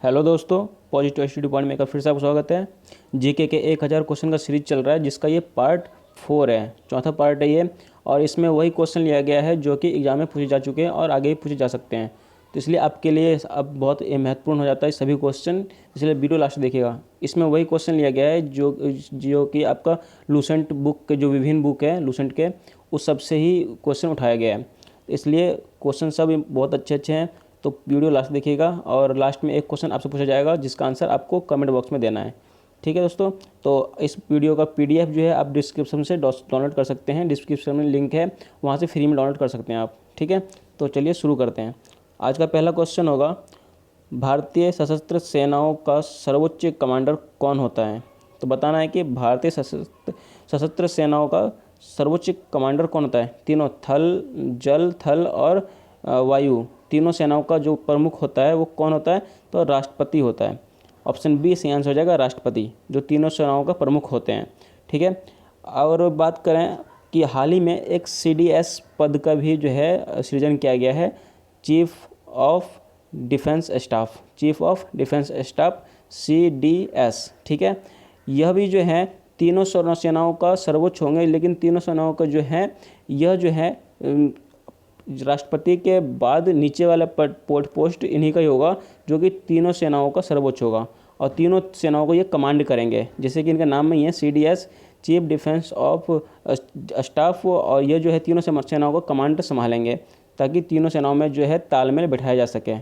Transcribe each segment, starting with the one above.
Hello दोस्तों, positive study point में एक बार फिर से आपका स्वागत है। जीके के 1000 क्वेश्चन का सीरीज चल रहा है, जिसका ये पार्ट 4 है, चौथा पार्ट है ये। और इसमें वही क्वेश्चन लिया गया है जो कि एग्जाम में पूछे जा चुके हैं और आगे भी पूछे जा सकते हैं। तो इसलिए आपके लिए अब बहुत महत्वपूर्ण हो जाता है सभी क्वेश्चन, इसलिए वीडियो लास्ट देखिएगा। इसमें वही क्वेश्चन लिया गया है जो जो कि आपका लूसेंट बुक के जो विभिन्न बुक है लूसेंट के, उस सब से ही क्वेश्चन उठाया गया है। इसलिए क्वेश्चन सब बहुत अच्छे अच्छे हैं, तो वीडियो लास्ट देखिएगा। और लास्ट में एक क्वेश्चन आपसे पूछा जाएगा जिसका आंसर आपको कमेंट बॉक्स में देना है। ठीक है दोस्तों, तो इस वीडियो का पीडीएफ जो है आप डिस्क्रिप्शन से डाउनलोड कर सकते हैं। डिस्क्रिप्शन में लिंक है, वहाँ से फ्री में डाउनलोड कर सकते हैं आप। ठीक है, तो चलिए शुरू करते हैं। आज का पहला क्वेश्चन होगा, भारतीय सशस्त्र सेनाओं का सर्वोच्च कमांडर कौन होता है? तो बताना है कि भारतीय सशस्त्र सेनाओं का सर्वोच्च कमांडर कौन होता है। तीनों, थल, जल, थल और वायु, तीनों सेनाओं का जो प्रमुख होता है वो कौन होता है? तो राष्ट्रपति होता है। ऑप्शन बी सही आंसर हो जाएगा, राष्ट्रपति, जो तीनों सेनाओं का प्रमुख होते हैं। ठीक है, और बात करें कि हाल ही में एक सीडीएस पद का भी जो है सृजन किया गया है, chief of defence staff, chief of defence staff, CDS. ठीक है, यह भी जो है तीनों सेनाओं का सर्वोच्च होंगे, लेकिन तीनों सेनाओं का जो है यह जो है राष्ट्रपति के बाद नीचे वाला पोस्ट इन्हीं का ही होगा, जो कि तीनों सेनाओं का सर्वोच्च होगा और तीनों सेनाओं को ये कमांड करेंगे। जैसे कि इनका नाम में ही है CDS, chief defence of staff, और ये जो है तीनों सेनाओं का कमांड संभालेंगे ताकि तीनों सेनाओं में जो है तालमेल बैठाया जा सके।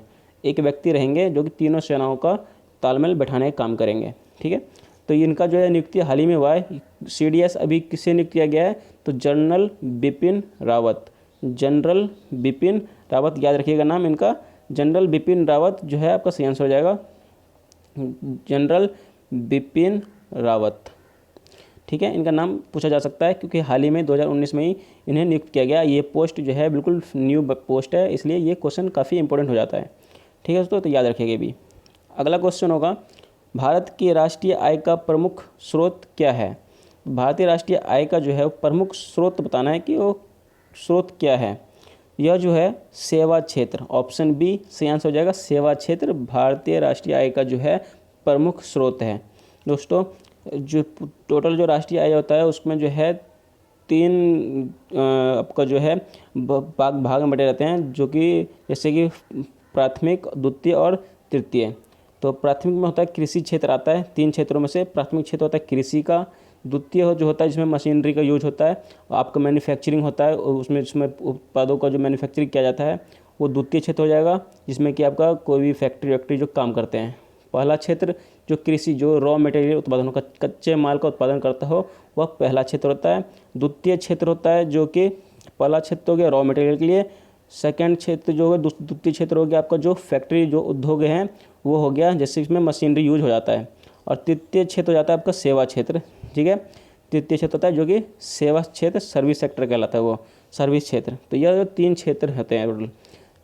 एक व्यक्ति रहेंगे जो कि तीनों सेनाओं का तालमेल बैठाने का काम करेंगे। ठीक है, तो इनका जो है नियुक्ति हाल ही में हुआ है। सीडीएस अभी किससे नियुक्त किया गया है? तो जनरल बिपिन रावत, जनरल बिपिन रावत, याद रखिएगा नाम इनका, जनरल बिपिन रावत जो है आपका सही आंसर हो जाएगा, जनरल बिपिन रावत। ठीक है, इनका नाम पूछा जा सकता है क्योंकि हाल ही में 2019 में ही इन्हें नियुक्त किया गया। ये पोस्ट जो है बिल्कुल न्यू पोस्ट है, इसलिए ये क्वेश्चन काफ़ी इंपॉर्टेंट हो जाता है। ठीक है दोस्तों, तो याद रखिएगा भी। अगला क्वेश्चन होगा, भारत की राष्ट्रीय आय का प्रमुख स्रोत क्या है? भारतीय राष्ट्रीय आय का जो है प्रमुख स्रोत बताना है कि वो स्रोत क्या है। यह जो है सेवा क्षेत्र, ऑप्शन बी सही आंसर हो जाएगा, सेवा क्षेत्र भारतीय राष्ट्रीय आय का जो है प्रमुख स्रोत है। दोस्तों, जो टोटल जो राष्ट्रीय आय होता है उसमें जो है 3 आपका जो है भाग में बटे रहते हैं, जो कि जैसे कि प्राथमिक, द्वितीय और तृतीय। तो प्राथमिक में होता है कृषि क्षेत्र आता है, 3 क्षेत्रों में से प्राथमिक क्षेत्र होता है कृषि का। द्वितीय जो होता है जिसमें मशीनरी का यूज होता है, आपका मैन्युफैक्चरिंग होता है, उसमें जिसमें उत्पादों का जो मैन्युफैक्चरिंग किया जाता है वो द्वितीय क्षेत्र हो जाएगा, जिसमें कि आपका कोई भी फैक्ट्री जो काम करते हैं। पहला क्षेत्र जो कृषि, जो रॉ मटेरियल उत्पादन हो, कच्चे माल का उत्पादन करता हो, वह पहला क्षेत्र होता है। द्वितीय क्षेत्र होता है जो कि पहला क्षेत्र हो गया रॉ मटेरियल के लिए, सेकेंड क्षेत्र जो है द्वितीय क्षेत्र हो गया आपका जो फैक्ट्री जो उद्योग हैं वो हो गया, जैसे इसमें मशीनरी यूज हो जाता है। और तृतीय क्षेत्र हो जाता है आपका सेवा क्षेत्र। ठीक है, तृतीय क्षेत्र होता है जो कि सेवा क्षेत्र, सर्विस सेक्टर कहलाता है, वो सर्विस क्षेत्र। तो यह 3 क्षेत्र होते हैं।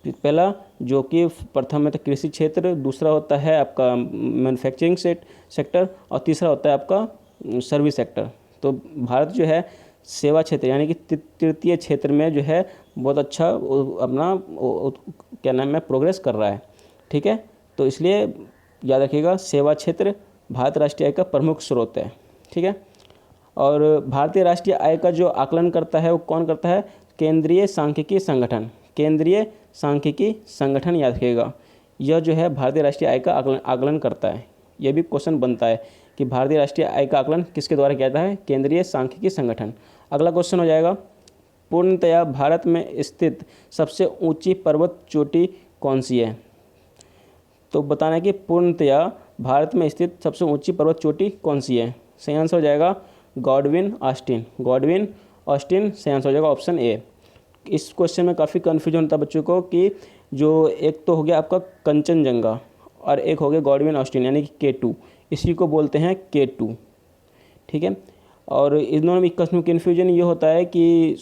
पहला जो कि प्रथम है तो कृषि क्षेत्र, दूसरा होता है आपका मैन्युफैक्चरिंग सेक्टर और तीसरा होता है आपका सर्विस सेक्टर। तो भारत जो है सेवा क्षेत्र यानी कि तृतीय क्षेत्र में जो है बहुत अच्छा अपना क्या नाम है प्रोग्रेस कर रहा है। ठीक है, तो इसलिए याद रखिएगा सेवा क्षेत्र भारत राष्ट्रीय आय का प्रमुख स्रोत है। ठीक है, और भारतीय राष्ट्रीय आय का जो आकलन करता है वो कौन करता है? केंद्रीय सांख्यिकी संगठन, केंद्रीय सांख्यिकी संगठन, याद रखिएगा। यह जो है भारतीय राष्ट्रीय आय का आकलन करता है। यह भी क्वेश्चन बनता है कि भारतीय राष्ट्रीय आय का आकलन किसके द्वारा किया जाता है? केंद्रीय सांख्यिकी संगठन। अगला क्वेश्चन हो जाएगा, पूर्णतया भारत में स्थित सबसे ऊंची पर्वत चोटी कौन सी है? तो बताना है कि पूर्णतया भारत में स्थित सबसे ऊंची पर्वत चोटी कौन सी है। सही आंसर हो जाएगा गॉडविन ऑस्टिन, गॉडविन ऑस्टिन सही आंसर हो जाएगा, ऑप्शन ए। इस क्वेश्चन में काफ़ी कन्फ्यूजन होता है बच्चों को कि जो एक तो हो गया आपका कंचनजंगा और एक हो गया गॉडविन ऑस्टिन यानी कि K2, इसी को बोलते हैं K2। ठीक है, और इन दोनों में कन्फ्यूजन ये होता है कि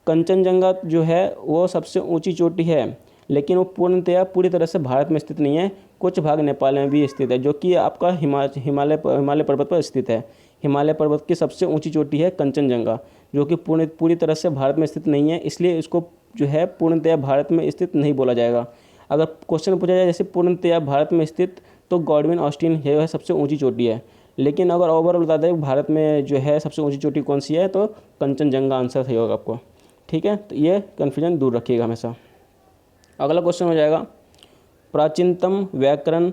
कंचनजंगा जो है वो सबसे ऊंची चोटी है, लेकिन वो पूर्णतया पूरी तरह से भारत में स्थित नहीं है, कुछ भाग नेपाल में भी स्थित है, जो कि आपका हिमालय पर्वत पर स्थित है। हिमालय पर्वत की सबसे ऊंची चोटी है कंचनजंगा, जो कि पूरी तरह से भारत में स्थित नहीं है, इसलिए इसको जो है पूर्णतया भारत में स्थित नहीं बोला जाएगा। अगर क्वेश्चन पूछा जाए जैसे पूर्णतया भारत में स्थित, तो गॉडविन ऑस्टिन है सबसे ऊंची चोटी है। लेकिन अगर ओवरऑल बता दें भारत में जो है सबसे ऊंची चोटी कौन सी है, तो कंचनजंगा आंसर सही होगा आपको। ठीक है, तो ये कन्फ्यूजन दूर रखिएगा हमेशा। अगला क्वेश्चन हो जाएगा, प्राचीनतम व्याकरण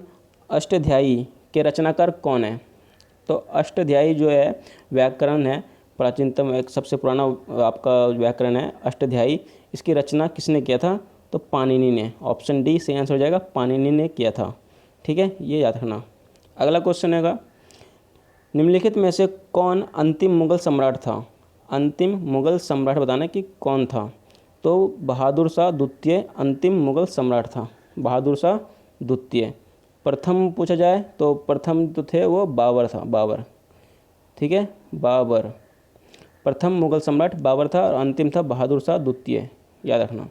अष्टाध्यायी के रचनाकार कौन है? तो अष्टाध्यायी जो है व्याकरण है, प्राचीनतम एक सबसे पुराना आपका व्याकरण है अष्टाध्यायी, इसकी रचना किसने किया था? तो पाणिनि ने। ऑप्शन डी सही आंसर हो जाएगा, पाणिनि ने किया था। ठीक है, ये याद रखना। अगला क्वेश्चन है, निम्नलिखित में से कौन अंतिम मुगल सम्राट था? अंतिम मुगल सम्राट बताना कि कौन था? तो बहादुर शाह द्वितीय अंतिम मुगल सम्राट था, बहादुर शाह द्वितीय। प्रथम पूछा जाए तो प्रथम तो थे वो बाबर था, बाबर। ठीक है, बाबर। प्रथम मुगल सम्राट बाबर था और अंतिम था बहादुर शाह द्वितीय, याद रखना।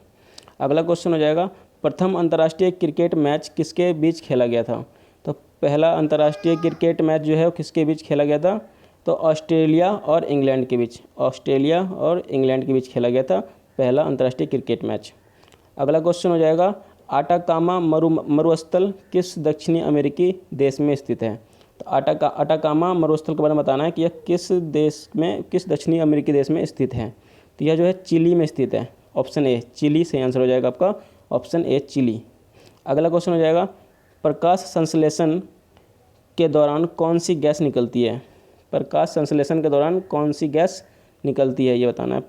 अगला क्वेश्चन हो जाएगा, प्रथम अंतर्राष्ट्रीय क्रिकेट मैच किसके बीच खेला गया था? तो पहला अंतर्राष्ट्रीय क्रिकेट मैच जो है वो किसके बीच खेला गया था? तो ऑस्ट्रेलिया और इंग्लैंड के बीच, ऑस्ट्रेलिया और इंग्लैंड के बीच खेला गया था पहला अंतर्राष्ट्रीय क्रिकेट मैच। अगला क्वेश्चन हो जाएगा, आटाकामा मरुस्थल किस दक्षिणी अमेरिकी देश में स्थित है? तो आटाकामा मरुस्थल के बारे में बताना है कि यह किस देश में, किस दक्षिणी अमेरिकी देश में स्थित है? तो यह जो है चिली में स्थित है। ऑप्शन ए चिली सही आंसर हो जाएगा आपका, ऑप्शन ए चिली। अगला क्वेश्चन हो जाएगा, प्रकाश संश्लेषण के दौरान कौन सी गैस निकलती है? प्रकाश संश्लेषण के दौरान कौन सी गैस निकलती है, ये बताना है।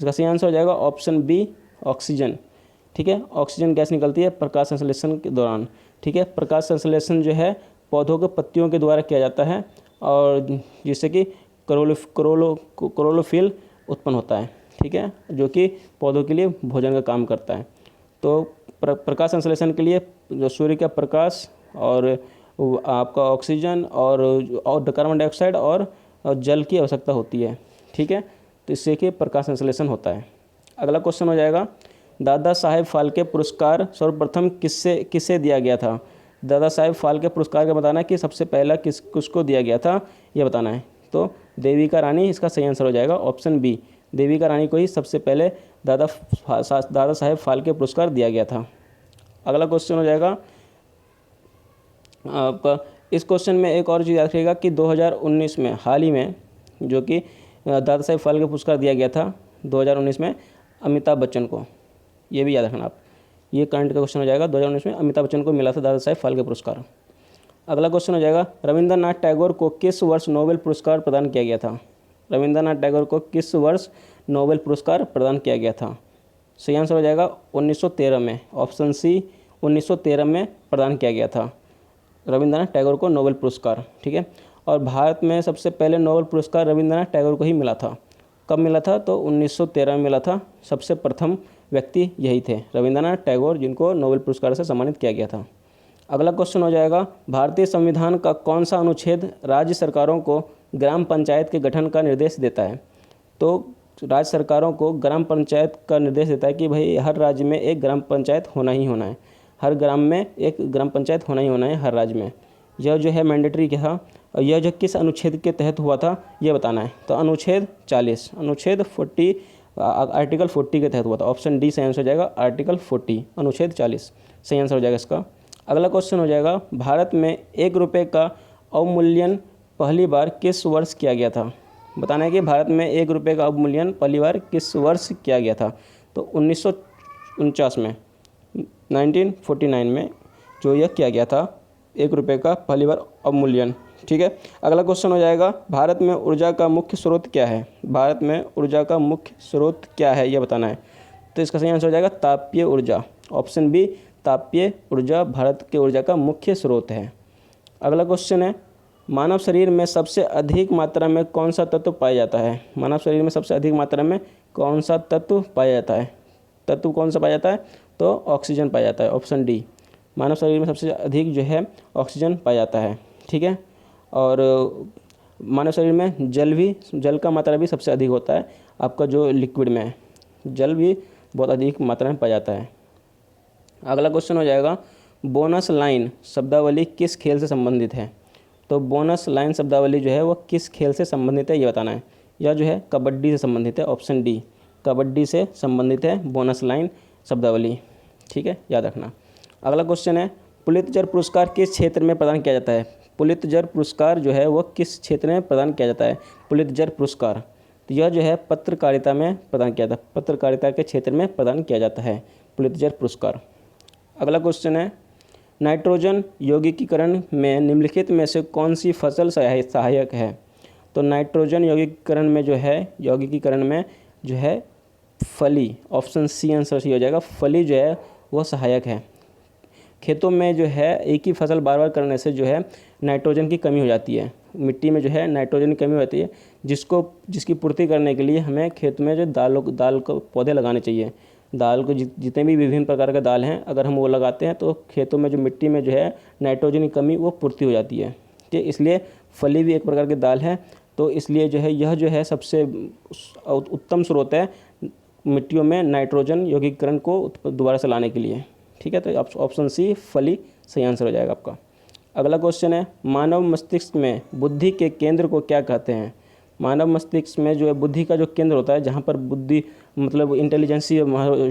इसका सही आंसर हो जाएगा ऑप्शन बी ऑक्सीजन। ठीक है, ऑक्सीजन गैस निकलती है प्रकाश संश्लेषण के दौरान। ठीक है, प्रकाश संश्लेषण जो है पौधों के पत्तियों के द्वारा किया जाता है और जिससे कि क्लोरोफिल उत्पन्न होता है। ठीक है, जो कि पौधों के लिए भोजन का काम करता है। तो प्रकाश संश्लेषण के लिए जो सूर्य का प्रकाश और आपका ऑक्सीजन और कार्बन डाइऑक्साइड और जल की आवश्यकता होती है। ठीक है, तो इससे कि प्रकाश संश्लेषण होता है। अगला क्वेश्चन हो जाएगा, दादा साहेब फाल्के पुरस्कार सर्वप्रथम किससे दिया गया था? दादा साहेब फाल्के पुरस्कार का बताना है कि सबसे पहला किसको दिया गया था, ये बताना है। तो देविका रानी इसका सही आंसर हो जाएगा, ऑप्शन बी देविका रानी को ही सबसे पहले दादा साहेब फाल्के पुरस्कार दिया गया था। अगला क्वेश्चन हो जाएगा आपका, इस क्वेश्चन में एक और चीज़ याद रखिएगा कि 2019 में हाल ही में जो कि दादा साहेब फाल्के पुरस्कार दिया गया था 2019 में अमिताभ बच्चन को, ये भी याद रखना आप। ये करंट का क्वेश्चन हो जाएगा, 2019 में अमिताभ बच्चन को मिला था दादा साहेब फाल्के पुरस्कार। अगला क्वेश्चन हो जाएगा, रविंद्रनाथ टैगोर को किस वर्ष नोबेल पुरस्कार प्रदान किया गया था? रविंद्रनाथ टैगोर को किस वर्ष नोबेल पुरस्कार प्रदान किया गया था? सही आंसर हो जाएगा 1913 में, ऑप्शन सी 1913 में प्रदान किया गया था रविंद्रनाथ टैगोर को नोबेल पुरस्कार। ठीक है, और भारत में सबसे पहले नोबेल पुरस्कार रविंद्रनाथ टैगोर को ही मिला था। कब मिला था? तो 1913 में मिला था। सबसे प्रथम व्यक्ति यही थे, रविंद्रनाथ टैगोर, जिनको नोबेल पुरस्कार से सम्मानित किया गया था। अगला क्वेश्चन हो जाएगा, भारतीय संविधान का कौन सा अनुच्छेद राज्य सरकारों को ग्राम पंचायत के गठन का निर्देश देता है? तो राज्य सरकारों को ग्राम पंचायत का निर्देश देता है कि भाई हर राज्य में एक ग्राम पंचायत होना ही होना है, हर ग्राम में एक ग्राम पंचायत होना ही होना है हर राज्य में। यह जो है मैंडेटरी था, और यह जो किस अनुच्छेद के तहत हुआ था ये बताना है। तो अनुच्छेद 40, अनुच्छेद 40, आर्टिकल 40 के तहत हुआ था। ऑप्शन डी सही आंसर हो जाएगा, आर्टिकल 40, अनुच्छेद 40 सही आंसर हो जाएगा इसका। अगला क्वेश्चन हो जाएगा, भारत में 1 रुपये का अवमूल्यन पहली बार किस वर्ष किया गया था? बताना है कि भारत में 1 रुपये का अवमूल्यन पहली बार किस वर्ष किया गया था? तो 1949 में, 1949 में जो यह किया गया था 1 रुपये का पहली बार अवमूल्यन। ठीक है, अगला क्वेश्चन हो जाएगा, भारत में ऊर्जा का मुख्य स्रोत क्या है? भारत में ऊर्जा का मुख्य स्रोत क्या है, यह बताना है। तो इसका सही आंसर हो जाएगा तापीय ऊर्जा। ऑप्शन बी तापीय ऊर्जा भारत के ऊर्जा का मुख्य स्रोत है। अगला क्वेश्चन है, मानव शरीर में सबसे अधिक मात्रा में कौन सा तत्व पाया जाता है? मानव शरीर में सबसे अधिक मात्रा में कौन सा तत्व पाया जाता है? तत्व कौन सा पाया जाता है? तो ऑक्सीजन पाया जाता है, ऑप्शन डी। मानव शरीर में सबसे अधिक जो है ऑक्सीजन पाया जाता है। ठीक है, और मानव शरीर में जल का मात्रा भी सबसे अधिक होता है, आपका जो लिक्विड में है जल भी बहुत अधिक मात्रा में पाया जाता है। अगला क्वेश्चन हो जाएगा, बोनस लाइन शब्दावली किस खेल से संबंधित है? तो बोनस लाइन शब्दावली जो है वो किस खेल से संबंधित है ये बताना है। यह जो है कबड्डी से संबंधित है, ऑप्शन डी कबड्डी से संबंधित है बोनस लाइन शब्दावली। ठीक है, याद रखना। अगला क्वेश्चन है पुलित्जर पुरस्कार किस क्षेत्र में प्रदान किया जाता है। पुलित्जर पुरस्कार जो है वो किस क्षेत्र में प्रदान किया जाता है। पुलित्जर पुरस्कार तो यह जो है पत्रकारिता में प्रदान किया जाता है, पत्रकारिता के क्षेत्र में प्रदान किया जाता है पुलित्जर पुरस्कार। अगला क्वेश्चन है नाइट्रोजन यौगिकीकरण में निम्नलिखित में से कौन सी फसल सहायक है। तो नाइट्रोजन यौगिकीकरण में जो है फली, ऑप्शन सी आंसर सही हो जाएगा। फली जो है वह सहायक है। खेतों में जो है एक ही फसल बार बार करने से जो है नाइट्रोजन की कमी हो जाती है, मिट्टी में जो है नाइट्रोजन की कमी होती है, जिसकी पूर्ति करने के लिए हमें खेत में जो दाल को पौधे लगाने चाहिए। दाल को जितने भी विभिन्न प्रकार के दाल हैं अगर हम वो लगाते हैं तो खेतों में जो मिट्टी में जो है नाइट्रोजन की कमी वो पूर्ति हो जाती है। ठीक है, इसलिए फली भी एक प्रकार की दाल है, तो इसलिए जो है यह जो है सबसे उत्तम स्रोत है मिट्टियों में नाइट्रोजन यौगिकीकरण को दोबारा से लाने के लिए। ठीक है, तो ऑप्शन सी फली सही आंसर हो जाएगा आपका। अगला क्वेश्चन है मानव मस्तिष्क में बुद्धि के केंद्र को क्या कहते हैं। मानव मस्तिष्क में जो है बुद्धि का जो केंद्र होता है, जहाँ पर बुद्धि मतलब इंटेलिजेंसी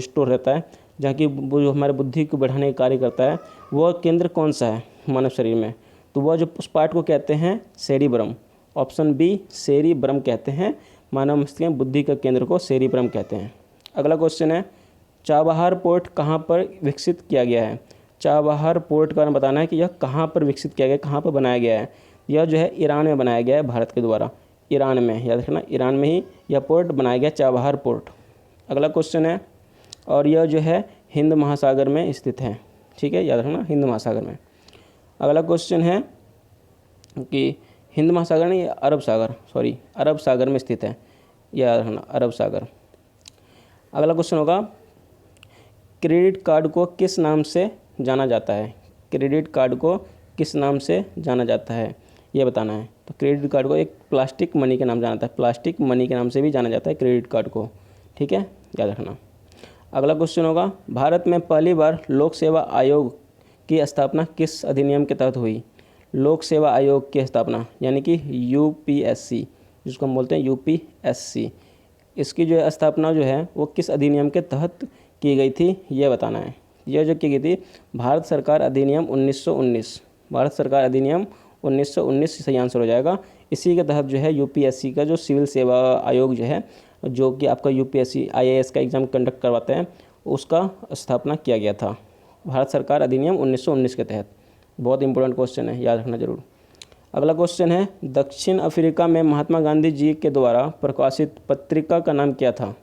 स्टोर रहता है, जहाँ की जो हमारे बुद्धि को बढ़ाने का कार्य करता है, वह केंद्र कौन सा है मानव शरीर में। तो वह जो उस पार्ट को कहते हैं सेरिब्रम। ऑप्शन बी सेरिब्रम कहते हैं। मानव मस्तिष्क में बुद्धि का केंद्र को सेरिब्रम कहते हैं। अगला क्वेश्चन है चाबहार पोर्ट कहाँ पर विकसित किया गया है। चाबहार पोर्ट का बारे में बताना है कि यह कहाँ पर विकसित किया गया, कहाँ पर बनाया गया है। यह जो है ईरान में बनाया गया है, भारत के द्वारा ईरान में, याद रखना ईरान में ही यह पोर्ट बनाया गया, चाबहार पोर्ट। अगला क्वेश्चन है और यह जो है हिंद महासागर में स्थित है। ठीक है, याद रखना हिंद महासागर में। अगला क्वेश्चन है कि हिंद महासागर नहीं, अरब सागर, सॉरी अरब सागर में स्थित है, याद रखना अरब सागर। अगला क्वेश्चन होगा क्रेडिट कार्ड को किस नाम से जाना जाता है। क्रेडिट कार्ड को किस नाम से जाना जाता है ये बताना है। तो क्रेडिट कार्ड को एक प्लास्टिक मनी के नाम जाना जाता है, प्लास्टिक मनी के नाम से भी जाना जाता है क्रेडिट कार्ड को। ठीक है, याद रखना। अगला क्वेश्चन होगा भारत में पहली बार लोक सेवा आयोग की स्थापना किस अधिनियम के तहत हुई। लोक सेवा आयोग की स्थापना यानी कि यूपीएससी, जिसको हम बोलते हैं यूपीएससी, इसकी जो स्थापना जो है वो किस अधिनियम के तहत की गई थी ये बताना है। यह जो की गई थी भारत सरकार अधिनियम 1919, भारत सरकार अधिनियम 1919 सही आंसर हो जाएगा। इसी के तहत जो है यूपीएससी का जो सिविल सेवा आयोग जो है, जो कि आपका यूपीएससी आईएएस का एग्ज़ाम कंडक्ट करवाते हैं, उसका स्थापना किया गया था भारत सरकार अधिनियम 1919 के तहत। बहुत इंपॉर्टेंट क्वेश्चन है, याद रखना जरूर। अगला क्वेश्चन है दक्षिण अफ्रीका में महात्मा गांधी जी के द्वारा प्रकाशित पत्रिका का नाम क्या था।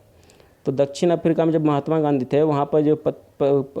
तो दक्षिण अफ्रीका में जब महात्मा गांधी थे वहाँ पर जो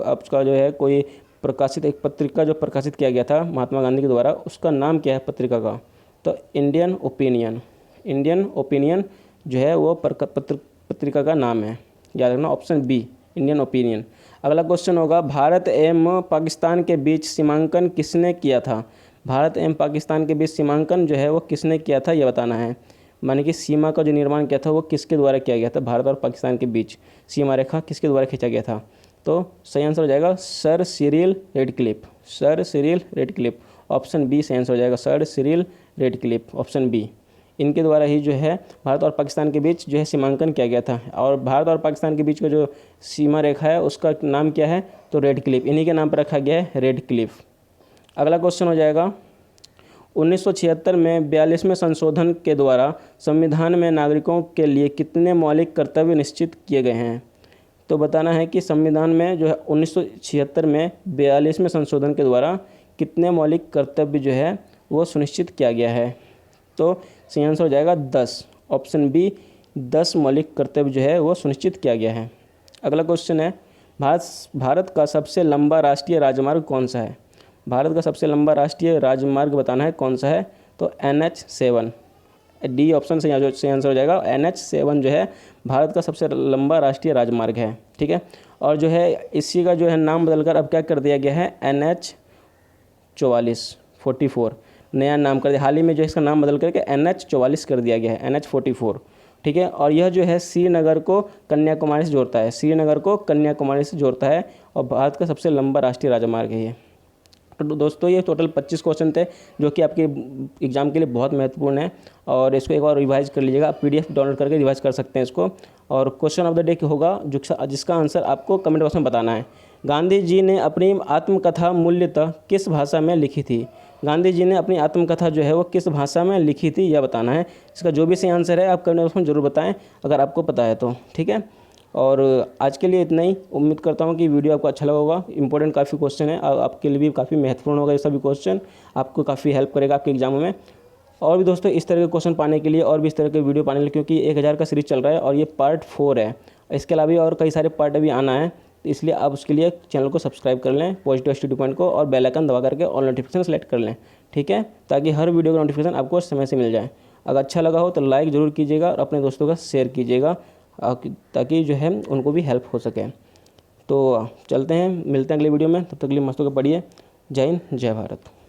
आपका जो है कोई प्रकाशित एक पत्रिका जो प्रकाशित किया गया था महात्मा गांधी के द्वारा, उसका नाम क्या है पत्रिका का। तो इंडियन ओपिनियन, इंडियन ओपिनियन जो है वो पत्रिका का नाम है, याद रखना ऑप्शन बी इंडियन ओपिनियन। अगला क्वेश्चन होगा भारत एवं पाकिस्तान के बीच सीमांकन किसने किया था। भारत एवं पाकिस्तान के बीच सीमांकन जो है वो किसने किया था ये बताना है। माने कि सीमा का जो निर्माण किया था वो किसके द्वारा किया गया था। भारत और पाकिस्तान के बीच सीमा रेखा किसके द्वारा खींचा गया था। तो सही आंसर हो जाएगा sir Cyril Radcliffe, sir Cyril Radcliffe, option B सही आंसर हो जाएगा sir Cyril Radcliffe, option B. इनके द्वारा ही जो है भारत और पाकिस्तान के बीच जो है सीमांकन किया गया था। और भारत और पाकिस्तान के बीच का जो सीमा रेखा है उसका नाम क्या है, तो रेड क्लिफ, इन्हीं के नाम पर रखा गया है रेड क्लिफ। अगला क्वेश्चन हो जाएगा 1976 में 42वें संशोधन के द्वारा संविधान में नागरिकों के लिए कितने मौलिक कर्तव्य निश्चित किए गए हैं। तो बताना है कि संविधान में जो है 1976 में 42वें संशोधन के द्वारा कितने मौलिक कर्तव्य जो है वो सुनिश्चित किया गया है। तो सही आंसर हो जाएगा 10, ऑप्शन बी 10 मौलिक कर्तव्य जो है वो सुनिश्चित किया गया है। अगला क्वेश्चन है भारत का सबसे लंबा राष्ट्रीय राजमार्ग कौन सा है। भारत का सबसे लंबा राष्ट्रीय राजमार्ग बताना है कौन सा है। तो NH7, डी ऑप्शन सही आंसर हो जाएगा। NH7 जो है भारत का सबसे लंबा राष्ट्रीय राजमार्ग है। ठीक है, और जो है इसी का जो है नाम बदलकर अब क्या कर दिया गया है, NH44 नया नाम कर दिया। हाल ही में जो इसका नाम बदल करके NH44 कर दिया गया है, NH44। ठीक है, और यह जो है श्रीनगर को कन्याकुमारी से जोड़ता है, श्रीनगर को कन्याकुमारी से जोड़ता है और भारत का सबसे लंबा राष्ट्रीय राजमार्ग है ये। तो दोस्तों ये टोटल 25 क्वेश्चन थे जो कि आपके एग्जाम के लिए बहुत महत्वपूर्ण है, और इसको एक बार रिवाइज कर लीजिएगा। आप PDF डाउनलोड करके रिवाइज कर सकते हैं इसको। और क्वेश्चन ऑफ द डे होगा जिसका आंसर आपको कमेंट बॉक्स में बताना है। गांधी जी ने अपनी आत्मकथा मूल्यतः किस भाषा में लिखी थी? गांधी जी ने अपनी आत्मकथा जो है वो किस भाषा में लिखी थी यह बताना है। इसका जो भी सही आंसर है आप कमेंट बॉक्स में ज़रूर बताएं अगर आपको पता है तो, ठीक है। और आज के लिए इतना ही। उम्मीद करता हूँ कि वीडियो आपको अच्छा लगा होगा। इंपॉर्टेंट काफ़ी क्वेश्चन है, आपके लिए भी काफ़ी महत्वपूर्ण होगा ये सभी क्वेश्चन, आपको काफ़ी हेल्प करेगा आपके एग्जामों में। और भी दोस्तों इस तरह के क्वेश्चन पाने के लिए और भी इस तरह के वीडियो पाने के लिए, क्योंकि 1000 का सीरीज चल रहा है और ये पार्ट 4 है, इसके अलावा भी और कई सारे पार्ट अभी आना है, तो इसलिए आप उसके लिए चैनल को सब्सक्राइब कर लें, पॉजिटिव स्टडी पॉइंट को, और बेल आइकन दबा करके ऑल नोटिफिकेशन सेलेक्ट कर लें, ठीक है, ताकि हर वीडियो का नोटिफिकेशन आपको समय से मिल जाए। अगर अच्छा लगा हो तो लाइक ज़रूर कीजिएगा और अपने दोस्तों का शेयर कीजिएगा, ताकि जो है उनको भी हेल्प हो सके। तो चलते हैं, मिलते हैं अगले वीडियो में, तब तक के लिए मस्त होकर पढ़िए। जय हिंद, जय भारत।